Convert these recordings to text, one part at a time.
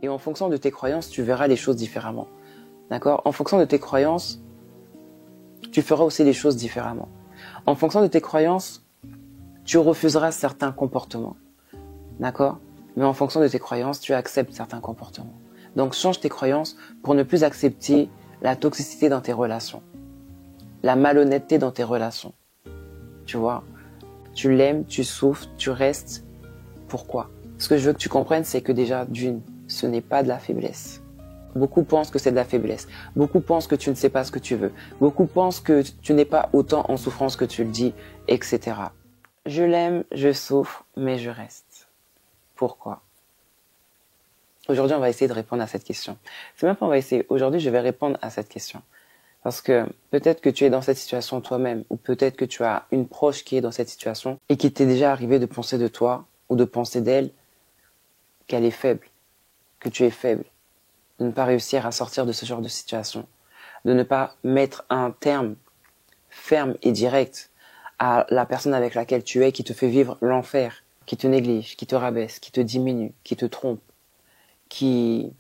Et en fonction de tes croyances, tu verras les choses différemment. D'accord? En fonction de tes croyances, tu feras aussi les choses différemment. En fonction de tes croyances, tu refuseras certains comportements. D'accord? Mais en fonction de tes croyances, tu acceptes certains comportements. Donc change tes croyances pour ne plus accepter la toxicité dans tes relations, la malhonnêteté dans tes relations. Tu vois? Tu l'aimes, tu souffres, tu restes. Pourquoi? Ce que je veux que tu comprennes, c'est que déjà, d'une, ce n'est pas de la faiblesse. Beaucoup pensent que c'est de la faiblesse. Beaucoup pensent que tu ne sais pas ce que tu veux. Beaucoup pensent que tu n'es pas autant en souffrance que tu le dis, etc. Je l'aime, je souffre, mais je reste. Pourquoi? Aujourd'hui, on va essayer de répondre à cette question. C'est même pas on va essayer. Aujourd'hui, je vais répondre à cette question. Parce que peut-être que tu es dans cette situation toi-même, ou peut-être que tu as une proche qui est dans cette situation et qui t'est déjà arrivé de penser de toi ou de penser d'elle qu'elle est faible, que tu es faible, de ne pas réussir à sortir de ce genre de situation, de ne pas mettre un terme ferme et direct à la personne avec laquelle tu es qui te fait vivre l'enfer, qui te néglige, qui te rabaisse, qui te diminue, qui te trompe, qui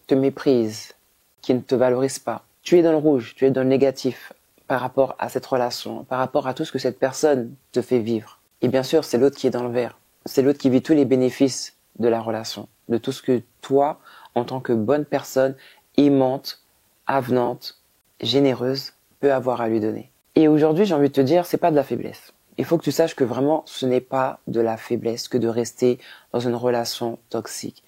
te méprise, qui ne te valorise pas. Tu es dans le rouge, tu es dans le négatif par rapport à cette relation, par rapport à tout ce que cette personne te fait vivre. Et bien sûr, c'est l'autre qui est dans le vert. C'est l'autre qui vit tous les bénéfices de la relation, de tout ce que toi, en tant que bonne personne, aimante, avenante, généreuse, peut avoir à lui donner. Et aujourd'hui, j'ai envie de te dire, c'est pas de la faiblesse. Il faut que tu saches que vraiment, ce n'est pas de la faiblesse que de rester dans une relation toxique.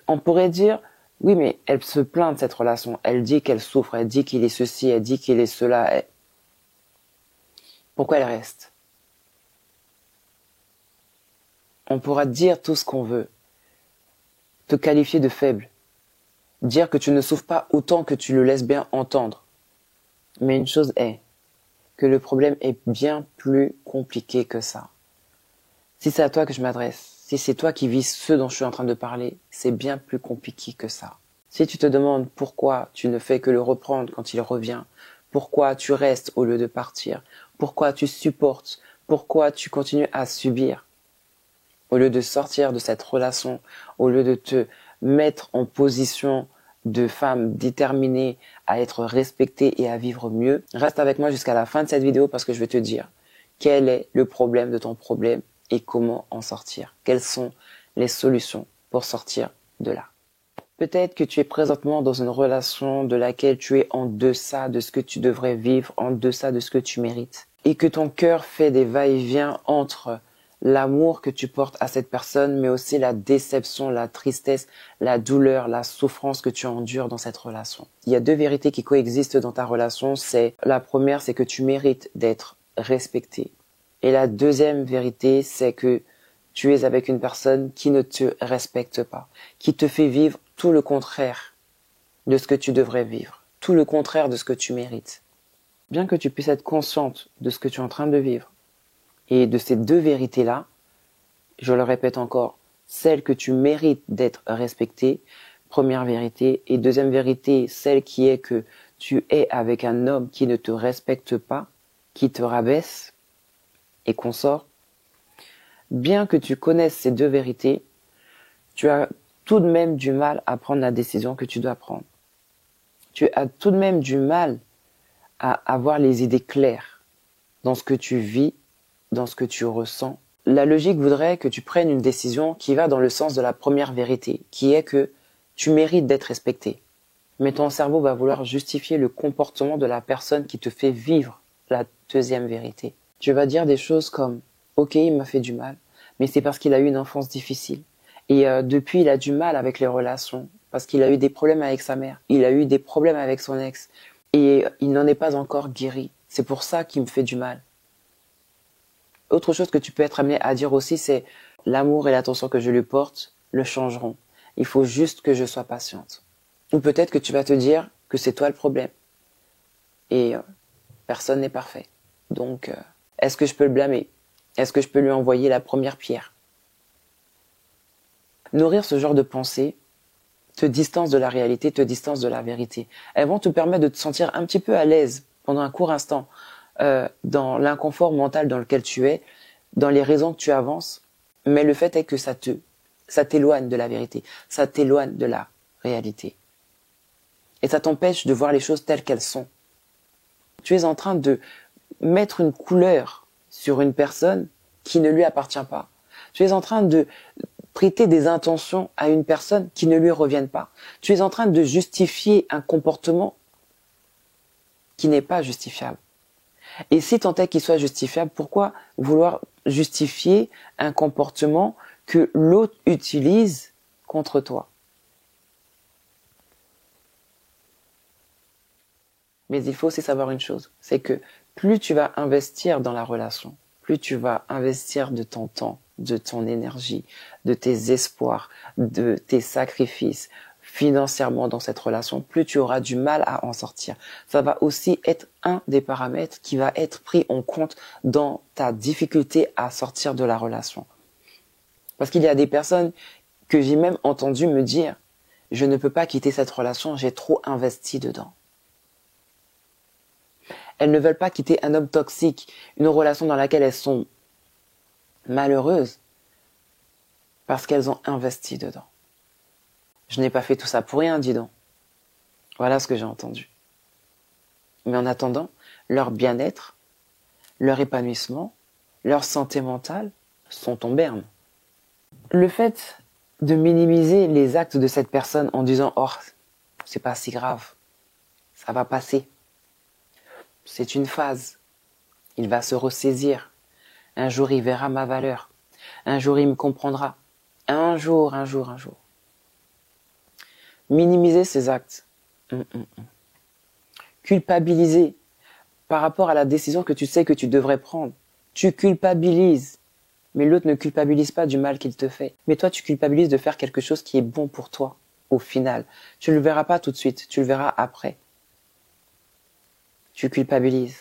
On pourrait dire, oui, mais elle se plaint de cette relation. Elle dit qu'elle souffre, elle dit qu'il est ceci, elle dit qu'il est cela. Pourquoi elle reste? On pourra dire tout ce qu'on veut, te qualifier de faible, dire que tu ne souffres pas autant que tu le laisses bien entendre. Mais une chose est que le problème est bien plus compliqué que ça. Si c'est à toi que je m'adresse, si c'est toi qui vis ce dont je suis en train de parler, c'est bien plus compliqué que ça. Si tu te demandes pourquoi tu ne fais que le reprendre quand il revient, pourquoi tu restes au lieu de partir, pourquoi tu supportes, pourquoi tu continues à subir, au lieu de sortir de cette relation, au lieu de te mettre en position de femme déterminée à être respectée et à vivre mieux, reste avec moi jusqu'à la fin de cette vidéo parce que je vais te dire quel est le problème de ton problème et comment en sortir. Quelles sont les solutions pour sortir de là. Peut-être que tu es présentement dans une relation de laquelle tu es en deçà de ce que tu devrais vivre, en deçà de ce que tu mérites. Et que ton cœur fait des va-et-vient entre l'amour que tu portes à cette personne, mais aussi la déception, la tristesse, la douleur, la souffrance que tu endures dans cette relation. Il y a deux vérités qui coexistent dans ta relation. La première, c'est que tu mérites d'être respecté. Et la deuxième vérité, c'est que tu es avec une personne qui ne te respecte pas, qui te fait vivre tout le contraire de ce que tu devrais vivre, tout le contraire de ce que tu mérites. Bien que tu puisses être consciente de ce que tu es en train de vivre et de ces deux vérités-là, je le répète encore, celle que tu mérites d'être respectée, première vérité, et deuxième vérité, celle qui est que tu es avec un homme qui ne te respecte pas, qui te rabaisse et consort. Bien que tu connaisses ces deux vérités, tu as tout de même du mal à prendre la décision que tu dois prendre. Tu as tout de même du mal à avoir les idées claires dans ce que tu vis, dans ce que tu ressens. La logique voudrait que tu prennes une décision qui va dans le sens de la première vérité, qui est que tu mérites d'être respecté. Mais ton cerveau va vouloir justifier le comportement de la personne qui te fait vivre la deuxième vérité. Tu vas dire des choses comme « Ok, il m'a fait du mal, mais c'est parce qu'il a eu une enfance difficile. Et depuis, il a du mal avec les relations, parce qu'il a eu des problèmes avec sa mère. Il a eu des problèmes avec son ex. Et il n'en est pas encore guéri. C'est pour ça qu'il me fait du mal. » Autre chose que tu peux être amené à dire aussi, c'est « L'amour et l'attention que je lui porte le changeront. Il faut juste que je sois patiente. » Ou peut-être que tu vas te dire que c'est toi le problème. Et personne n'est parfait. Donc, est-ce que je peux le blâmer? Est-ce que je peux lui envoyer la première pierre? Nourrir ce genre de pensée te distance de la réalité, te distance de la vérité. Elles vont te permettre de te sentir un petit peu à l'aise pendant un court instant dans l'inconfort mental dans lequel tu es, dans les raisons que tu avances, mais le fait est que ça te Ça t'éloigne de la vérité, ça t'éloigne de la réalité. Et ça t'empêche de voir les choses telles qu'elles sont. Tu es en train de mettre une couleur sur une personne qui ne lui appartient pas. Tu es en train de prêter des intentions à une personne qui ne lui reviennent pas. Tu es en train de justifier un comportement qui n'est pas justifiable. Et si tant est qu'il soit justifiable, pourquoi vouloir justifier un comportement que l'autre utilise contre toi? Mais il faut aussi savoir une chose, c'est que plus tu vas investir dans la relation, plus tu vas investir de ton temps, de ton énergie, de tes espoirs, de tes sacrifices financièrement dans cette relation, plus tu auras du mal à en sortir. Ça va aussi être un des paramètres qui va être pris en compte dans ta difficulté à sortir de la relation. Parce qu'il y a des personnes que j'ai même entendu me dire « Je ne peux pas quitter cette relation, j'ai trop investi dedans ». Elles ne veulent pas quitter un homme toxique, une relation dans laquelle elles sont malheureuses, parce qu'elles ont investi dedans. Je n'ai pas fait tout ça pour rien, dis donc. Voilà ce que j'ai entendu. Mais en attendant, leur bien-être, leur épanouissement, leur santé mentale sont en berne. Le fait de minimiser les actes de cette personne en disant « Oh, c'est pas si grave, ça va passer. C'est une phase. Il va se ressaisir. Un jour, il verra ma valeur. Un jour, il me comprendra. Un jour. » Minimiser ces actes. Culpabiliser par rapport à la décision que tu sais que tu devrais prendre. Tu culpabilises. Mais l'autre ne culpabilise pas du mal qu'il te fait. Mais toi, tu culpabilises de faire quelque chose qui est bon pour toi, au final. Tu ne le verras pas tout de suite, tu le verras après. Tu culpabilises.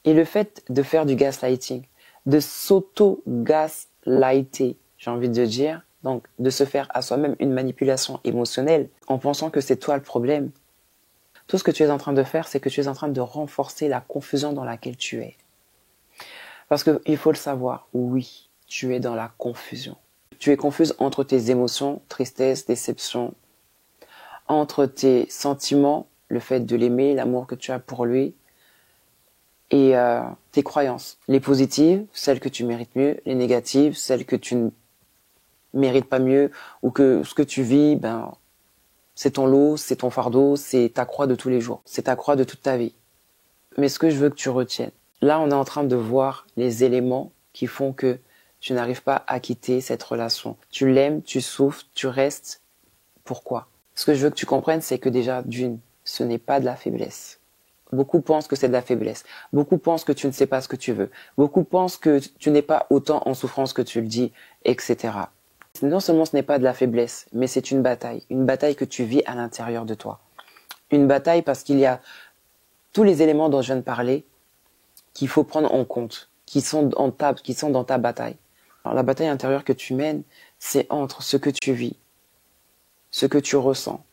Et le fait de faire du gaslighting, de s'auto-gaslighter, j'ai envie de dire, donc de se faire à soi-même une manipulation émotionnelle en pensant que c'est toi le problème. Tout ce que tu es en train de faire, c'est que tu es en train de renforcer la confusion dans laquelle tu es. Parce qu'il faut le savoir, oui, tu es dans la confusion. Tu es confuse entre tes émotions, tristesse, déception, entre tes sentiments, le fait de l'aimer, l'amour que tu as pour lui, et tes croyances. Les positives, celles que tu mérites mieux, les négatives, celles que tu ne mérites pas mieux, ou que ce que tu vis, c'est ton lot, c'est ton fardeau, c'est ta croix de tous les jours, c'est ta croix de toute ta vie. Mais ce que je veux que tu retiennes, là on est en train de voir les éléments qui font que tu n'arrives pas à quitter cette relation. Tu l'aimes, tu souffres, tu restes. Pourquoi? Ce que je veux que tu comprennes, c'est que déjà, d'une, ce n'est pas de la faiblesse. Beaucoup pensent que c'est de la faiblesse. Beaucoup pensent que tu ne sais pas ce que tu veux. Beaucoup pensent que tu n'es pas autant en souffrance que tu le dis, etc. Non seulement ce n'est pas de la faiblesse, mais c'est une bataille que tu vis à l'intérieur de toi. Une bataille parce qu'il y a tous les éléments dont je viens de parler qu'il faut prendre en compte, qui sont dans ta bataille. Alors la bataille intérieure que tu mènes, c'est entre ce que tu vis, ce que tu ressens,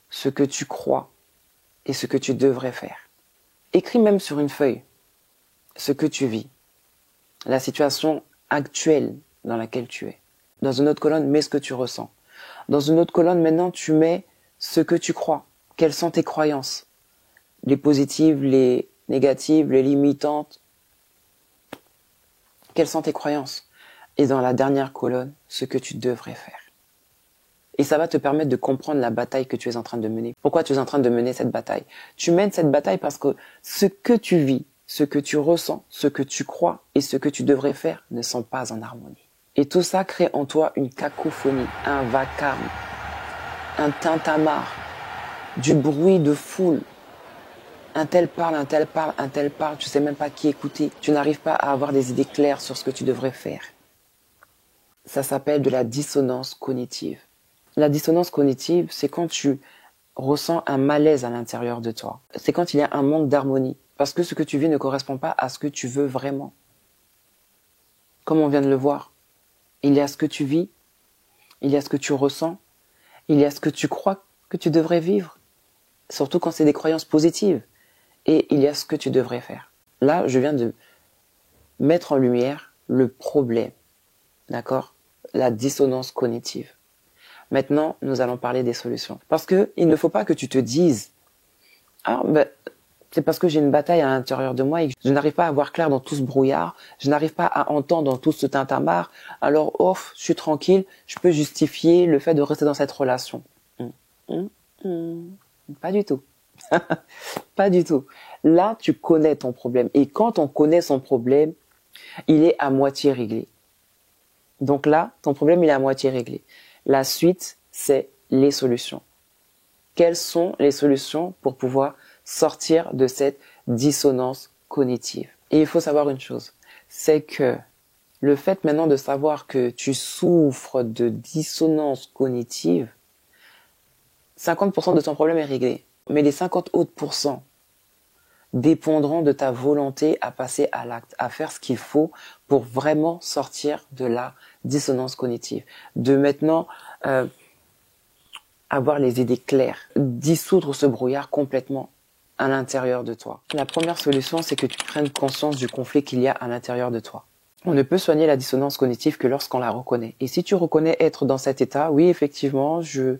ce que tu crois et ce que tu devrais faire. Écris même sur une feuille ce que tu vis, la situation actuelle dans laquelle tu es. Dans une autre colonne, mets ce que tu ressens. Dans une autre colonne, maintenant, tu mets ce que tu crois. Quelles sont tes croyances? Les positives, les négatives, les limitantes. Quelles sont tes croyances? Et dans la dernière colonne, ce que tu devrais faire. Et ça va te permettre de comprendre la bataille que tu es en train de mener. Pourquoi tu es en train de mener cette bataille? Tu mènes cette bataille parce que ce que tu vis, ce que tu ressens, ce que tu crois et ce que tu devrais faire ne sont pas en harmonie. Et tout ça crée en toi une cacophonie, un vacarme, un tintamarre, du bruit de foule. Un tel parle, un tel parle, un tel parle, tu sais même pas qui écouter. Tu n'arrives pas à avoir des idées claires sur ce que tu devrais faire. Ça s'appelle de la dissonance cognitive. La dissonance cognitive, c'est quand tu ressens un malaise à l'intérieur de toi. C'est quand il y a un manque d'harmonie. Parce que ce que tu vis ne correspond pas à ce que tu veux vraiment. Comme on vient de le voir. Il y a ce que tu vis, il y a ce que tu ressens, il y a ce que tu crois que tu devrais vivre. Surtout quand c'est des croyances positives. Et il y a ce que tu devrais faire. Là, je viens de mettre en lumière le problème. D'accord? la dissonance cognitive. Maintenant, nous allons parler des solutions. Parce que il ne faut pas que tu te dises « Ah, ben, c'est parce que j'ai une bataille à l'intérieur de moi et que je n'arrive pas à voir clair dans tout ce brouillard, je n'arrive pas à entendre dans tout ce tintamarre, alors je suis tranquille, je peux justifier le fait de rester dans cette relation. » Pas du tout. Pas du tout. Là, tu connais ton problème. Et quand on connaît son problème, il est à moitié réglé. Donc là, ton problème, il est à moitié réglé. La suite, c'est les solutions. Quelles sont les solutions pour pouvoir sortir de cette dissonance cognitive? Et il faut savoir une chose, c'est que le fait maintenant de savoir que tu souffres de dissonance cognitive, 50% de ton problème est réglé. Mais les 50 autres pourcents dépendront de ta volonté à passer à l'acte, à faire ce qu'il faut pour vraiment sortir de la dissonance cognitive. De maintenant avoir les idées claires, dissoudre ce brouillard complètement à l'intérieur de toi. La première solution, c'est que tu prennes conscience du conflit qu'il y a à l'intérieur de toi. On ne peut soigner la dissonance cognitive que lorsqu'on la reconnaît. Et si tu reconnais être dans cet état, oui, effectivement, je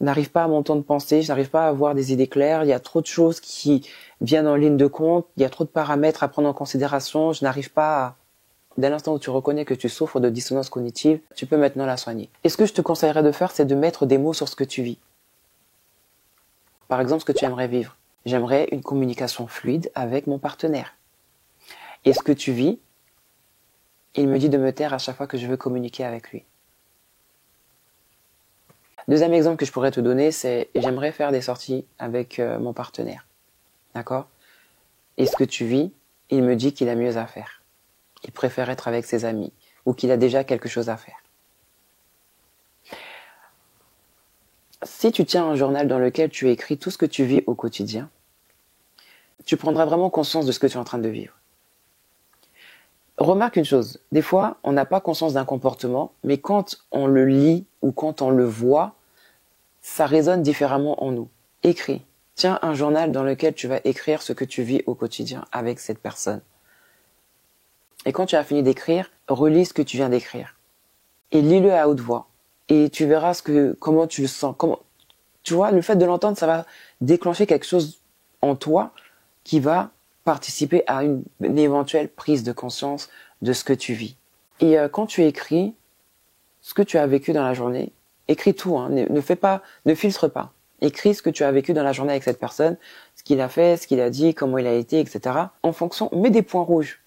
n'arrive pas à mon temps de penser, je n'arrive pas à avoir des idées claires, il y a trop de choses qui viennent en ligne de compte, il y a trop de paramètres à prendre en considération, je n'arrive pas à... Dès l'instant où tu reconnais que tu souffres de dissonance cognitive, tu peux maintenant la soigner. Et ce que je te conseillerais de faire, c'est de mettre des mots sur ce que tu vis. Par exemple, ce que tu aimerais vivre. J'aimerais une communication fluide avec mon partenaire. Et ce que tu vis, il me dit de me taire à chaque fois que je veux communiquer avec lui. Deuxième exemple que je pourrais te donner, c'est j'aimerais faire des sorties avec mon partenaire. D'accord? Et ce que tu vis, il me dit qu'il a mieux à faire. Il préfère être avec ses amis ou qu'il a déjà quelque chose à faire. Si tu tiens un journal dans lequel tu écris tout ce que tu vis au quotidien, tu prendras vraiment conscience de ce que tu es en train de vivre. Remarque une chose, des fois, on n'a pas conscience d'un comportement, mais quand on le lit ou quand on le voit, ça résonne différemment en nous. Écris. Tiens un journal dans lequel tu vas écrire ce que tu vis au quotidien avec cette personne. Et quand tu as fini d'écrire, relis ce que tu viens d'écrire. Et lis-le à haute voix. Et tu verras comment tu le sens. Tu vois, le fait de l'entendre, ça va déclencher quelque chose en toi qui va participer à une éventuelle prise de conscience de ce que tu vis. Et quand tu écris ce que tu as vécu dans la journée, écris tout, hein, ne filtre pas. Écris ce que tu as vécu dans la journée avec cette personne, ce qu'il a fait, ce qu'il a dit, comment il a été, etc. En fonction, mets des points rouges.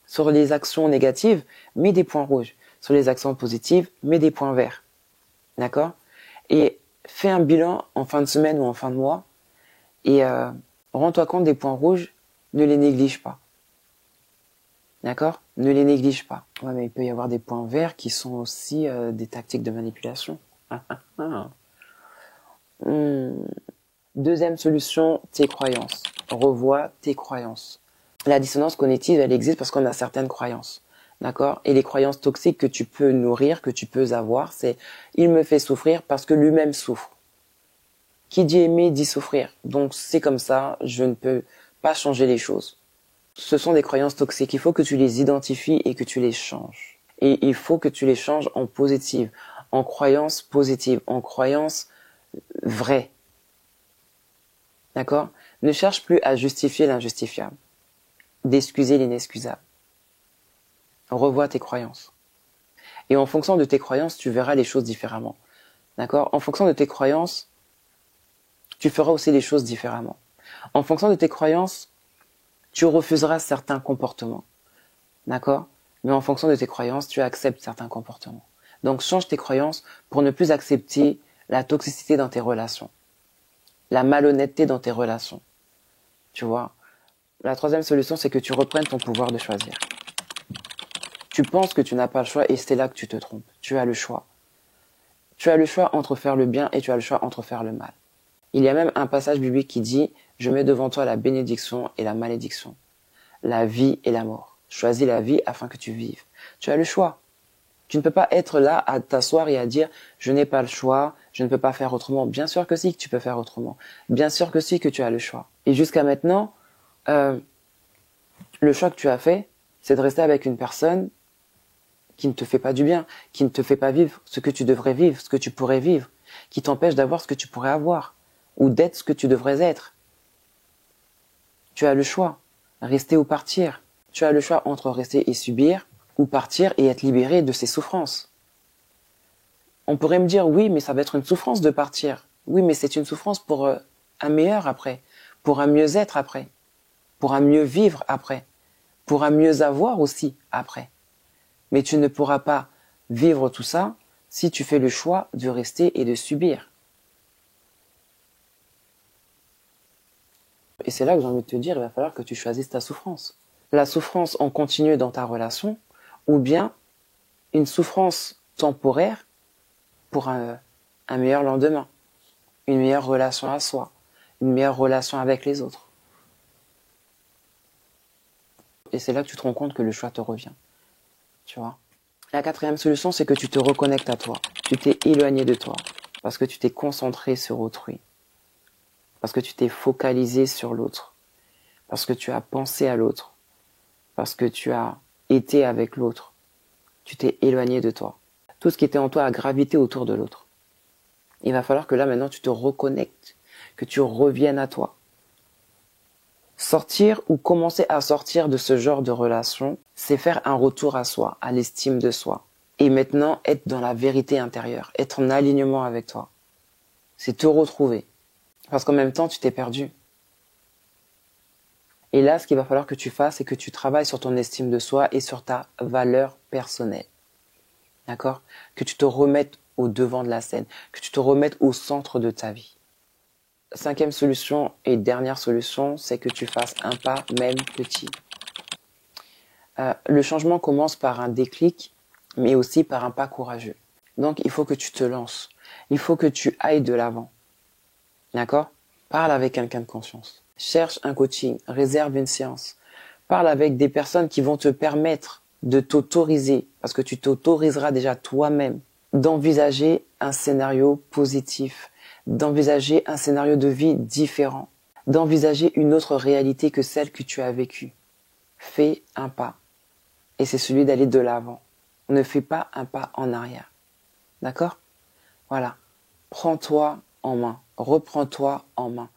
Sur les actions négatives, mets des points rouges. Sur les actions positives, mets des points verts. D'accord? Et fais un bilan en fin de semaine ou en fin de mois et rends-toi compte des points rouges, ne les néglige pas. D'accord? Ne les néglige pas. Ouais, mais il peut y avoir des points verts qui sont aussi des tactiques de manipulation. Deuxième solution, tes croyances. Revois tes croyances. La dissonance cognitive, elle existe parce qu'on a certaines croyances. D'accord? Et les croyances toxiques que tu peux nourrir, que tu peux avoir, c'est « il me fait souffrir parce que lui-même souffre ». Qui dit aimer dit souffrir. Donc c'est comme ça, je ne peux pas changer les choses. Ce sont des croyances toxiques. Il faut que tu les identifies et que tu les changes. Et il faut que tu les changes en positive, en croyances positives, en croyances vraies. D'accord? Ne cherche plus à justifier l'injustifiable, d'excuser l'inexcusable. Revois tes croyances. Et en fonction de tes croyances, tu verras les choses différemment. D'accord? En fonction de tes croyances, tu feras aussi les choses différemment. En fonction de tes croyances, tu refuseras certains comportements. D'accord? Mais en fonction de tes croyances, tu acceptes certains comportements. Donc change tes croyances pour ne plus accepter la toxicité dans tes relations, la malhonnêteté dans tes relations. Tu vois? La troisième solution, c'est que tu reprennes ton pouvoir de choisir. Tu penses que tu n'as pas le choix et c'est là que tu te trompes. Tu as le choix. Tu as le choix entre faire le bien et tu as le choix entre faire le mal. Il y a même un passage biblique qui dit « Je mets devant toi la bénédiction et la malédiction, la vie et la mort. Choisis la vie afin que tu vives. » Tu as le choix. Tu ne peux pas être là à t'asseoir et à dire « Je n'ai pas le choix, je ne peux pas faire autrement. » Bien sûr que si que tu peux faire autrement. Bien sûr que si que tu as le choix. Et jusqu'à maintenant, le choix que tu as fait, c'est de rester avec une personne qui ne te fait pas du bien, qui ne te fait pas vivre ce que tu devrais vivre, ce que tu pourrais vivre, qui t'empêche d'avoir ce que tu pourrais avoir, ou d'être ce que tu devrais être. Tu as le choix, rester ou partir. Tu as le choix entre rester et subir, ou partir et être libéré de ces souffrances. On pourrait me dire, oui, mais ça va être une souffrance de partir. Oui, mais c'est une souffrance pour un meilleur après, pour un mieux-être après, pour un mieux vivre après, pour un mieux avoir aussi après. Mais tu ne pourras pas vivre tout ça si tu fais le choix de rester et de subir. Et c'est là que j'ai envie de te dire, il va falloir que tu choisisses ta souffrance. La souffrance en continu dans ta relation, ou bien une souffrance temporaire pour un meilleur lendemain, une meilleure relation à soi, une meilleure relation avec les autres. Et c'est là que tu te rends compte que le choix te revient. Tu vois. La quatrième solution, c'est que tu te reconnectes à toi. Tu t'es éloigné de toi parce que tu t'es concentré sur autrui, parce que tu t'es focalisé sur l'autre, parce que tu as pensé à l'autre, parce que tu as été avec l'autre. Tu t'es éloigné de toi. Tout ce qui était en toi a gravité autour de l'autre. Il va falloir que là maintenant tu te reconnectes, que tu reviennes à toi. Sortir ou commencer à sortir de ce genre de relation, c'est faire un retour à soi, à l'estime de soi. Et maintenant être dans la vérité intérieure, être en alignement avec toi. C'est te retrouver. Parce qu'en même temps tu t'es perdu. Et là, ce qu'il va falloir que tu fasses, c'est que tu travailles sur ton estime de soi et sur ta valeur personnelle. D'accord? Que tu te remettes au devant de la scène, que tu te remettes au centre de ta vie. Cinquième solution et dernière solution, c'est que tu fasses un pas, même petit. Le changement commence par un déclic, mais aussi par un pas courageux. Donc, il faut que tu te lances. Il faut que tu ailles de l'avant. D'accord? Parle avec quelqu'un de confiance. Cherche un coaching, réserve une séance. Parle avec des personnes qui vont te permettre de t'autoriser, parce que tu t'autoriseras déjà toi-même, d'envisager un scénario positif, d'envisager un scénario de vie différent, d'envisager une autre réalité que celle que tu as vécue. Fais un pas. Et c'est celui d'aller de l'avant. Ne fais pas un pas en arrière. D'accord? Voilà. Prends-toi en main. Reprends-toi en main.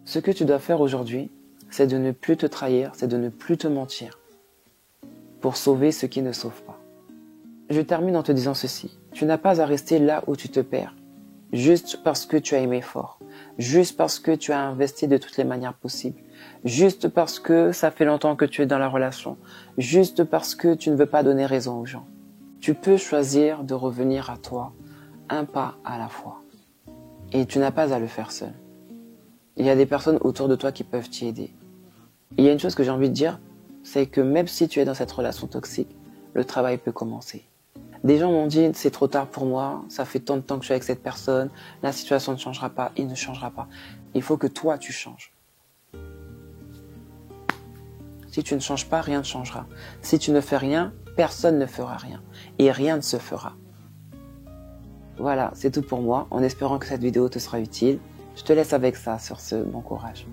Ce que tu dois faire aujourd'hui, c'est de ne plus te trahir, c'est de ne plus te mentir pour sauver ce qui ne sauve pas. Je termine en te disant ceci. Tu n'as pas à rester là où tu te perds, juste parce que tu as aimé fort, juste parce que tu as investi de toutes les manières possibles, juste parce que ça fait longtemps que tu es dans la relation, juste parce que tu ne veux pas donner raison aux gens. Tu peux choisir de revenir à toi, un pas à la fois. Et tu n'as pas à le faire seul. Il y a des personnes autour de toi qui peuvent t'y aider. Il y a une chose que j'ai envie de dire, c'est que même si tu es dans cette relation toxique, le travail peut commencer. Des gens m'ont dit, c'est trop tard pour moi, ça fait tant de temps que je suis avec cette personne, la situation ne changera pas, il ne changera pas. Il faut que toi, tu changes. Si tu ne changes pas, rien ne changera. Si tu ne fais rien, personne ne fera rien. Et rien ne se fera. Voilà, c'est tout pour moi, en espérant que cette vidéo te sera utile. Je te laisse avec ça, sur ce, bon courage.